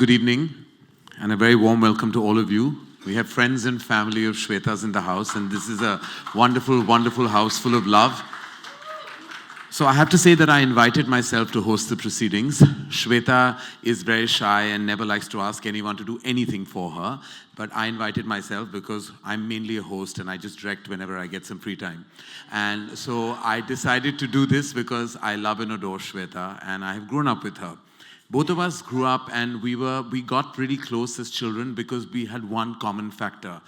good evening and a very warm welcome to all of you. We have friends and family of Shweta's in the house, and this is a wonderful, wonderful house full of love. So I have to say that I invited myself to host the proceedings. Shweta is very shy and never likes to ask anyone to do anything for her, but I invited myself because I'm mainly a host and I just direct whenever I get some free time. And so I decided to do this because I love and adore Shweta and I have grown up with her. Both of us grew up and we got pretty close as children because we had one common factor.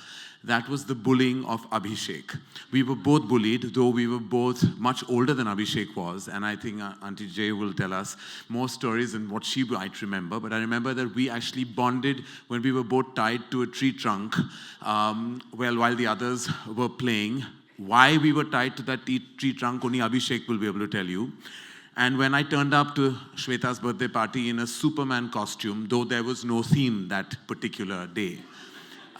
That was the bullying of Abhishek. We were both bullied, though we were both much older than Abhishek was. And I think Auntie Jay will tell us more stories than what she might remember. But I remember that we actually bonded when we were both tied to a tree trunk while the others were playing. Why we were tied to that tree trunk, only Abhishek will be able to tell you. And when I turned up to Shweta's birthday party in a Superman costume, though there was no theme that particular day,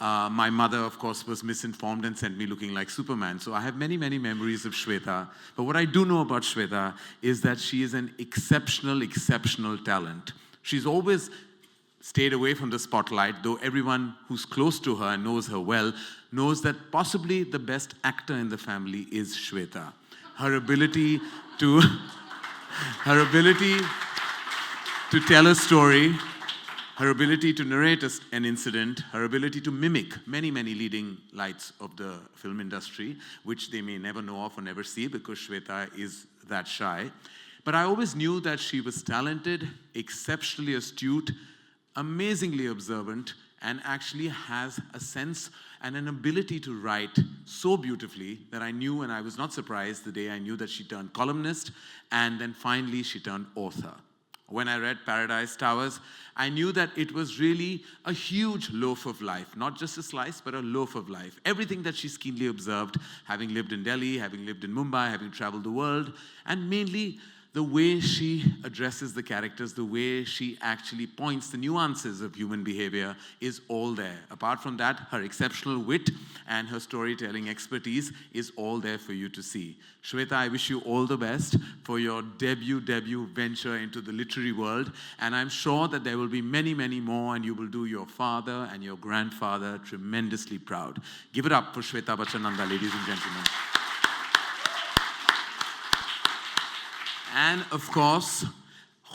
my mother, of course, was misinformed and sent me looking like Superman. So I have many, many memories of Shweta. But what I do know about Shweta is that she is an exceptional, exceptional talent. She's always stayed away from the spotlight, though everyone who's close to her and knows her well knows that possibly the best actor in the family is Shweta. Her ability to tell a story, her ability to narrate an incident, her ability to mimic many, many leading lights of the film industry, which they may never know of or never see because Shweta is that shy. But I always knew that she was talented, exceptionally astute, amazingly observant, and actually has a sense and an ability to write so beautifully that I knew, and I was not surprised the day I knew that she turned columnist, and then finally she turned author. When I read Paradise Towers, I knew that it was really a huge loaf of life, not just a slice, but a loaf of life. Everything that she's keenly observed, having lived in Delhi, having lived in Mumbai, having traveled the world, and mainly the way she addresses the characters, the way she actually points the nuances of human behavior is all there. Apart from that, her exceptional wit and her storytelling expertise is all there for you to see. Shweta, I wish you all the best for your debut venture into the literary world. And I'm sure that there will be many, many more, and you will do your father and your grandfather tremendously proud. Give it up for Shweta Bachchan, ladies and gentlemen. And of course,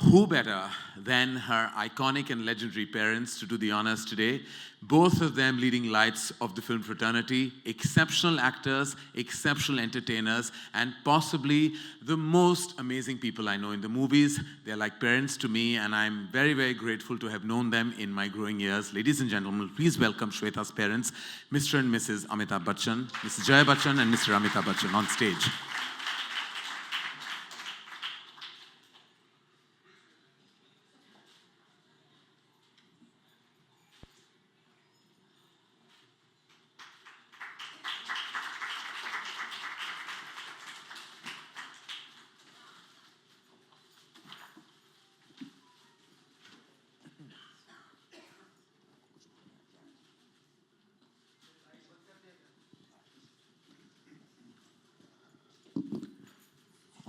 who better than her iconic and legendary parents to do the honors today? Both of them leading lights of the film fraternity, exceptional actors, exceptional entertainers, and possibly the most amazing people I know in the movies. They're like parents to me, and I'm very, very grateful to have known them in my growing years. Ladies and gentlemen, please welcome Shweta's parents, Mr. and Mrs. Amitabh Bachchan, Mrs. Jaya Bachchan, and Mr. Amitabh Bachchan on stage.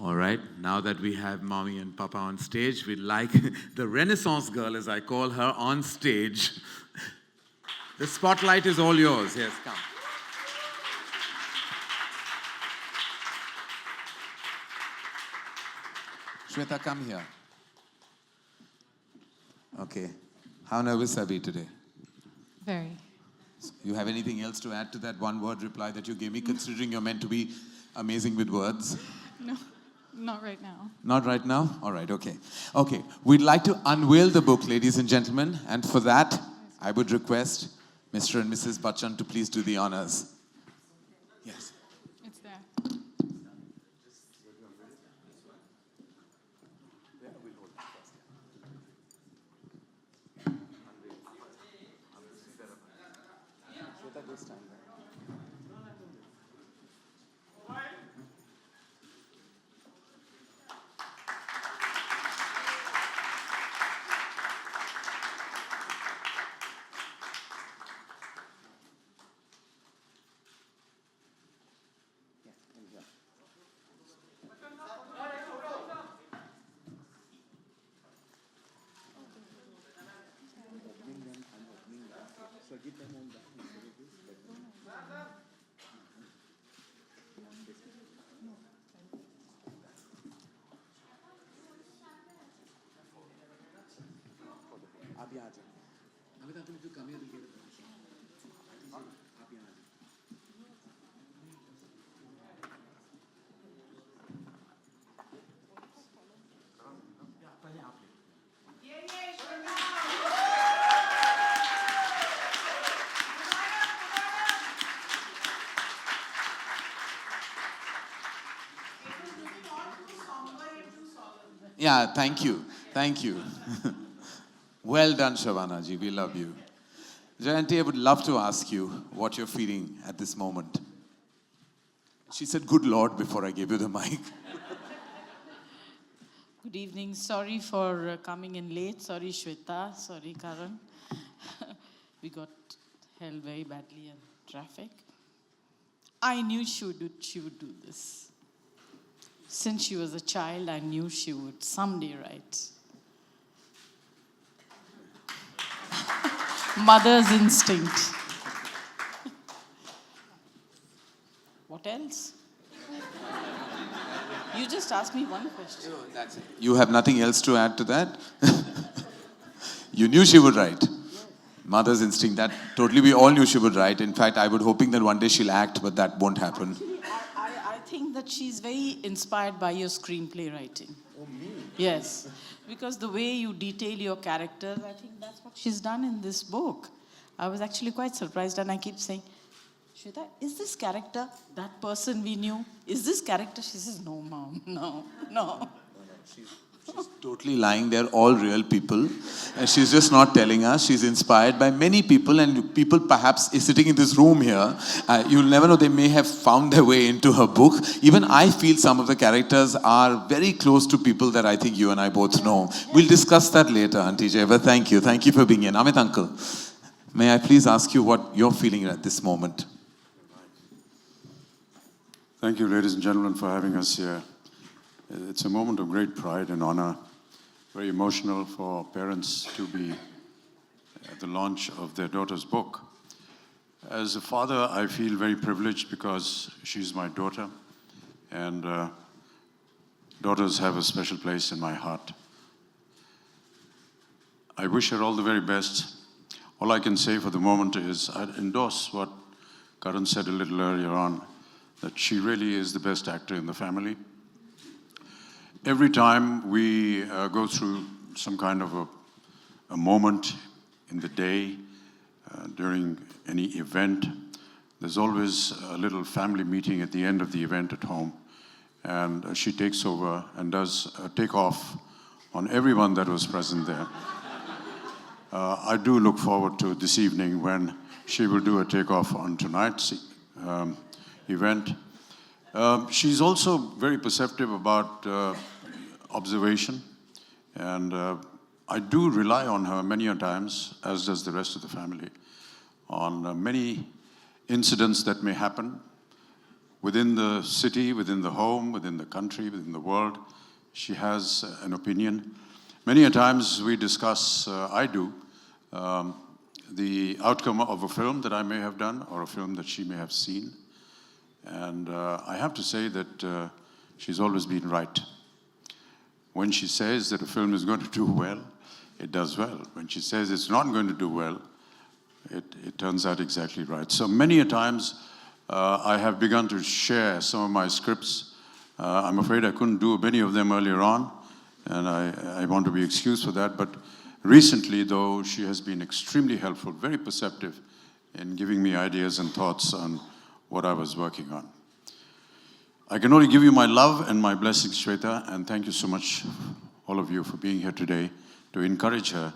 All right, now that we have Mommy and Papa on stage, we'd like the Renaissance girl, as I call her, on stage. The spotlight is all yours. Yes, come. Shweta, come here. Okay. How nervous are we today? Very. You have anything else to add to that one-word reply that you gave me, considering you're meant to be amazing with words? No. Not right now. Not right now? All right, okay. Okay, we'd like to unveil the book, ladies and gentlemen, and for that, I would request Mr. and Mrs. Bachchan to please do the honors. Yes. It's there. Yeah, thank you. Thank you. Well done, Shavana ji. We love you. Jayanti, I would love to ask you what you're feeling at this moment. She said, "Good Lord," before I gave you the mic. Good evening. Sorry for coming in late. Sorry, Shweta. Sorry, Karan. We got held very badly in traffic. I knew she would do this. Since she was a child, I knew she would someday write. Mother's instinct. What else? You just asked me one question. That's it. You have nothing else to add to that? You knew she would write. Mother's instinct, that totally we all knew she would write. In fact, I was hoping that one day she'll act, but that won't happen. I think that she's very inspired by your screenplay writing. Oh, me? Yes. Because the way you detail your characters, I think that's what she's done in this book. I was actually quite surprised, and I keep saying, Shweta, is this character that person we knew? Is this character? She says, no, Mom, no. She's totally lying. They're all real people. And she's just not telling us. She's inspired by many people, and people perhaps is sitting in this room here. You'll never know. They may have found their way into her book. Even I feel some of the characters are very close to people that I think you and I both know. We'll discuss that later, Auntie Jay. But thank you. Thank you for being here. Amit Uncle, may I please ask you what you're feeling at this moment? Thank you, ladies and gentlemen, for having us here. It's a moment of great pride and honor, very emotional for parents to be at the launch of their daughter's book. As a father, I feel very privileged because she's my daughter, and daughters have a special place in my heart. I wish her all the very best. All I can say for the moment is I'd endorse what Karan said a little earlier on, that she really is the best actor in the family. Every time we go through some kind of a moment in the day, during any event, there's always a little family meeting at the end of the event at home. And she takes over and does a takeoff on everyone that was present there. I do look forward to this evening when she will do a takeoff on tonight's event. She's also very perceptive about observation, and I do rely on her many a times, as does the rest of the family, on many incidents that may happen within the city, within the home, within the country, within the world. She has an opinion. Many a times we discuss, I do, the outcome of a film that I may have done or a film that she may have seen. And I have to say that she's always been right. When she says that a film is going to do well, it does well. When she says it's not going to do well, it turns out exactly right. So many a times I have begun to share some of my scripts. I'm afraid I couldn't do many of them earlier on, and I want to be excused for that. But recently, though, she has been extremely helpful, very perceptive in giving me ideas and thoughts on what I was working on. I can only give you my love and my blessings, Shweta, and thank you so much, all of you, for being here today to encourage her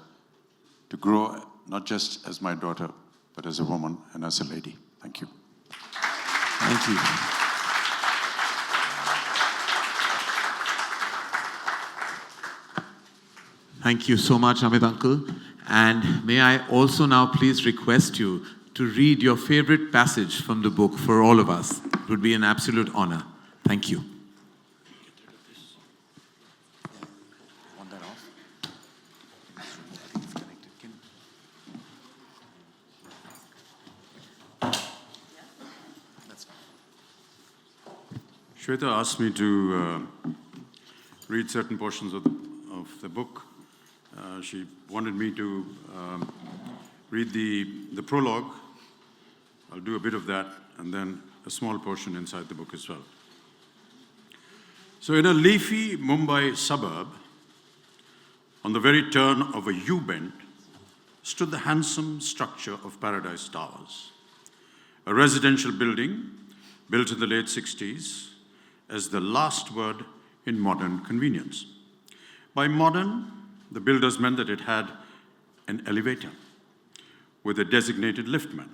to grow, not just as my daughter, but as a woman and as a lady. Thank you. Thank you. Thank you so much, Amit Uncle. And may I also now please request you to read your favorite passage from the book for all of us. It would be an absolute honor. Thank you. Shweta asked me to read certain portions of the book. she wanted me to read the prologue. I'll do a bit of that, and then a small portion inside the book as well. So in a leafy Mumbai suburb, on the very turn of a U-bend, stood the handsome structure of Paradise Towers, a residential building built in the late 60s as the last word in modern convenience. By modern, the builders meant that it had an elevator with a designated liftman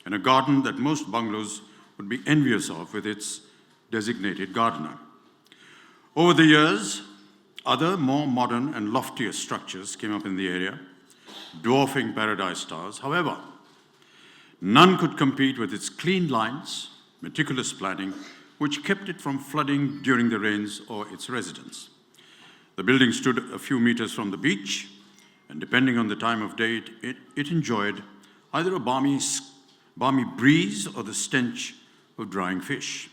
and a garden that most bungalows would be envious of with its designated gardener. Over the years, other more modern and loftier structures came up in the area, dwarfing Paradise Towers. However, none could compete with its clean lines, meticulous planning, which kept it from flooding during the rains or its residents. The building stood a few meters from the beach, and depending on the time of day, it enjoyed either a balmy breeze or the stench of drying fish.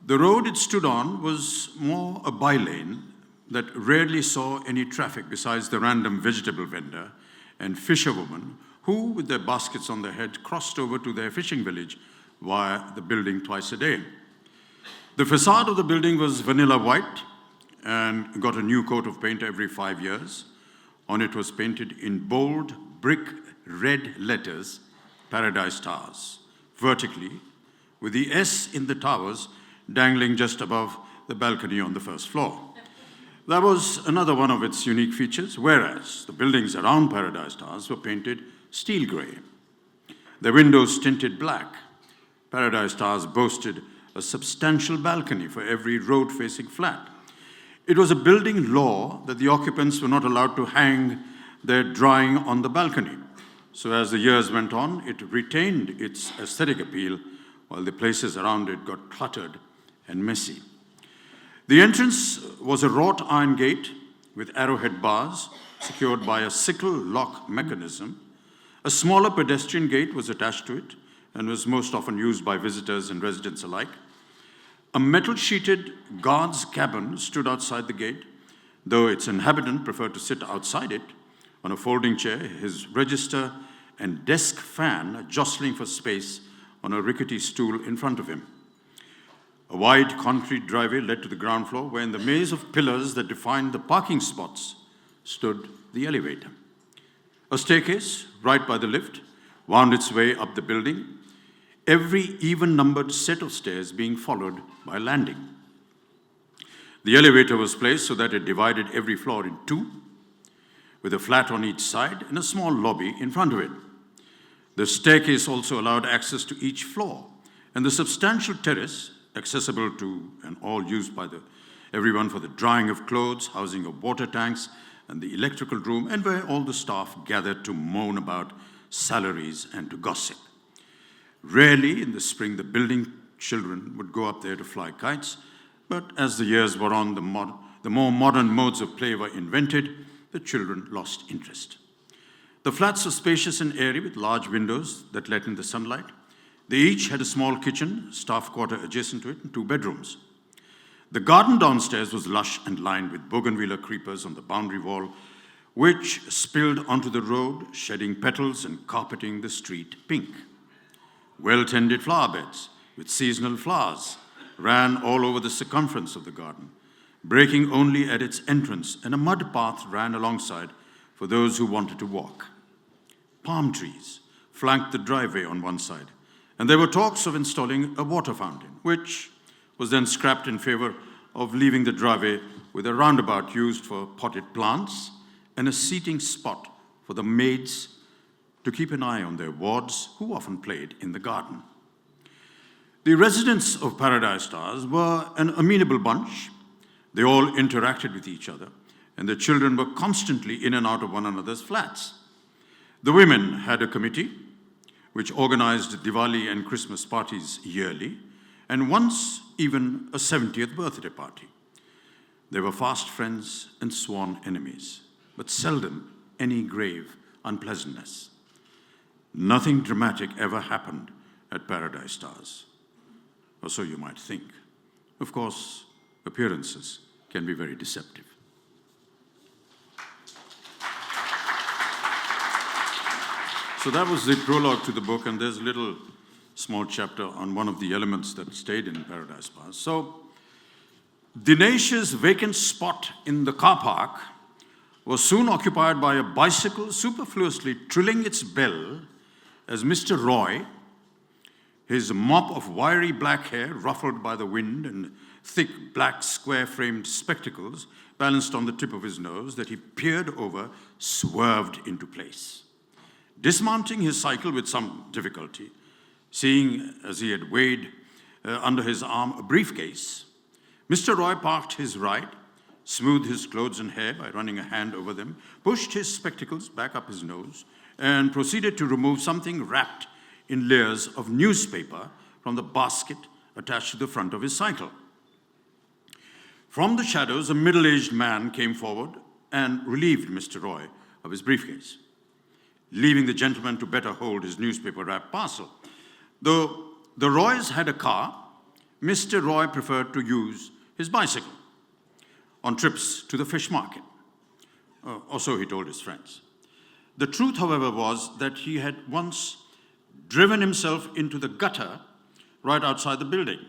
The road it stood on was more a bylane that rarely saw any traffic besides the random vegetable vendor and fisherwoman who, with their baskets on their head, crossed over to their fishing village via the building twice a day. The facade of the building was vanilla white and got a new coat of paint every 5 years. On it was painted in bold brick red letters, Paradise Towers, vertically, with the S in the towers dangling just above the balcony on the first floor. That was another one of its unique features, whereas the buildings around Paradise Towers were painted steel grey. Their windows tinted black. Paradise Towers boasted a substantial balcony for every road-facing flat. It was a building law that the occupants were not allowed to hang their drawing on the balcony. So as the years went on, it retained its aesthetic appeal, while the places around it got cluttered and messy. The entrance was a wrought iron gate with arrowhead bars secured by a sickle lock mechanism. A smaller pedestrian gate was attached to it and was most often used by visitors and residents alike. A metal-sheeted guard's cabin stood outside the gate, though its inhabitant preferred to sit outside it on a folding chair, his register and desk fan jostling for space on a rickety stool in front of him. A wide concrete driveway led to the ground floor, where in the maze of pillars that defined the parking spots stood the elevator. A staircase, right by the lift, wound its way up the building, every even-numbered set of stairs being followed by a landing. The elevator was placed so that it divided every floor in two, with a flat on each side and a small lobby in front of it. The staircase also allowed access to each floor, and the substantial terrace, accessible to and all used by everyone for the drying of clothes, housing of water tanks, and the electrical room, and where all the staff gathered to moan about salaries and to gossip. Rarely in the spring, the building children would go up there to fly kites, but as the years wore on, the more modern modes of play were invented, the children lost interest. The flats were spacious and airy with large windows that let in the sunlight. They each had a small kitchen, staff quarter adjacent to it, and 2 bedrooms. The garden downstairs was lush and lined with bougainvillea creepers on the boundary wall, which spilled onto the road, shedding petals and carpeting the street pink. Well-tended flower beds with seasonal flowers ran all over the circumference of the garden, breaking only at its entrance, and a mud path ran alongside for those who wanted to walk. Palm trees flanked the driveway on one side, and there were talks of installing a water fountain, which was then scrapped in favor of leaving the driveway with a roundabout used for potted plants and a seating spot for the maids to keep an eye on their wards, who often played in the garden. The residents of Paradise Towers were an amenable bunch. They all interacted with each other, and the children were constantly in and out of one another's flats. The women had a committee which organized Diwali and Christmas parties yearly, and once even a 70th birthday party. They were fast friends and sworn enemies, but seldom any grave unpleasantness. Nothing dramatic ever happened at Paradise Towers, or so you might think. Of course, appearances can be very deceptive. So that was the prologue to the book, and there's a little small chapter on one of the elements that stayed in Paradise Pass. So Dinesh's vacant spot in the car park was soon occupied by a bicycle superfluously trilling its bell as Mr. Roy, his mop of wiry black hair ruffled by the wind and thick black square-framed spectacles balanced on the tip of his nose that he peered over, swerved into place. Dismounting his cycle with some difficulty, seeing as he had weighed under his arm a briefcase, Mr. Roy parked his ride, smoothed his clothes and hair by running a hand over them, pushed his spectacles back up his nose, and proceeded to remove something wrapped in layers of newspaper from the basket attached to the front of his cycle. From the shadows, a middle-aged man came forward and relieved Mr. Roy of his briefcase, leaving the gentleman to better hold his newspaper-wrapped parcel. Though the Roys had a car, Mr. Roy preferred to use his bicycle on trips to the fish market, or so he told his friends. The truth, however, was that he had once driven himself into the gutter right outside the building.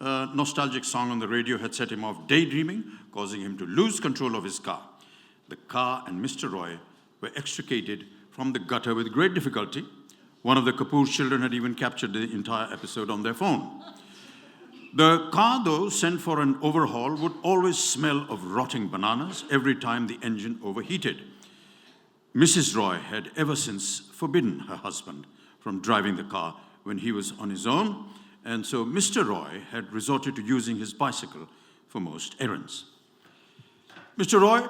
A nostalgic song on the radio had set him off daydreaming, causing him to lose control of his car. The car and Mr. Roy were extricated from the gutter with great difficulty. One of the Kapoor children had even captured the entire episode on their phone. The car, though, sent for an overhaul, would always smell of rotting bananas every time the engine overheated. Mrs. Roy had ever since forbidden her husband from driving the car when he was on his own, and so Mr. Roy had resorted to using his bicycle for most errands. Mr. Roy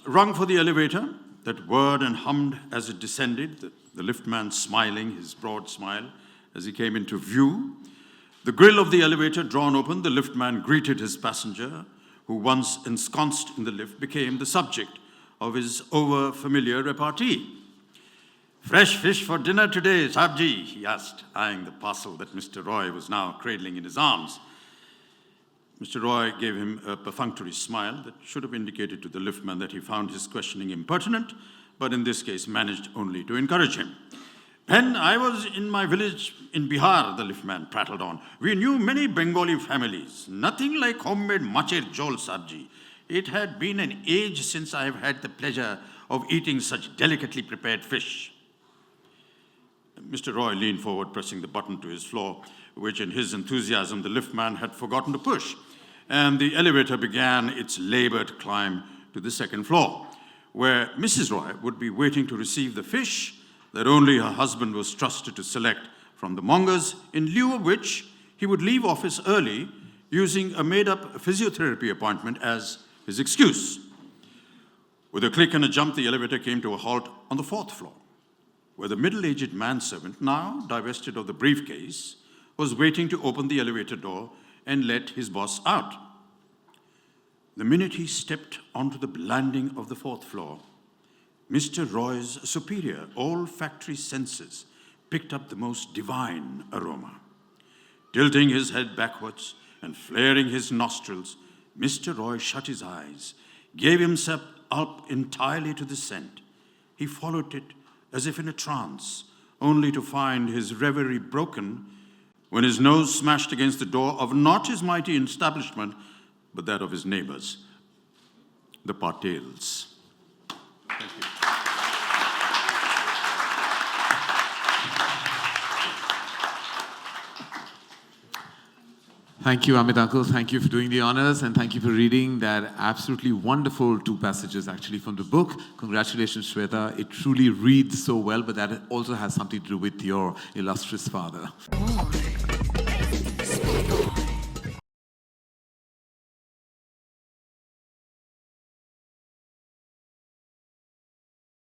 rung for the elevator that whirred and hummed as it descended, the liftman smiling his broad smile as he came into view. The grille of the elevator drawn open, the liftman greeted his passenger, who once ensconced in the lift became the subject of his over-familiar repartee. "Fresh fish for dinner today, Sabji?" he asked, eyeing the parcel that Mr. Roy was now cradling in his arms. Mr. Roy gave him a perfunctory smile that should have indicated to the liftman that he found his questioning impertinent, but in this case managed only to encourage him. "When I was in my village in Bihar," the liftman prattled on, "we knew many Bengali families. Nothing like homemade macher jol, Sabji. It had been an age since I have had the pleasure of eating such delicately prepared fish." Mr. Roy leaned forward, pressing the button to his floor, which in his enthusiasm the liftman had forgotten to push, and the elevator began its labored climb to the second floor, where Mrs. Roy would be waiting to receive the fish that only her husband was trusted to select from the mongers, in lieu of which he would leave office early, using a made-up physiotherapy appointment as his excuse. With a click and a jump, the elevator came to a halt on the fourth floor, where the middle-aged manservant, now divested of the briefcase, was waiting to open the elevator door and let his boss out. The minute he stepped onto the landing of the fourth floor, Mr. Roy's superior olfactory senses picked up the most divine aroma. Tilting his head backwards and flaring his nostrils, Mr. Roy shut his eyes, gave himself up entirely to the scent. He followed it as if in a trance, only to find his reverie broken when his nose smashed against the door of not his mighty establishment, but that of his neighbors, the Patels. Thank you. Thank you, Amit Uncle. Thank you for doing the honors, and thank you for reading that absolutely wonderful two passages actually from the book. Congratulations, Shweta. It truly reads so well, but that also has something to do with your illustrious father.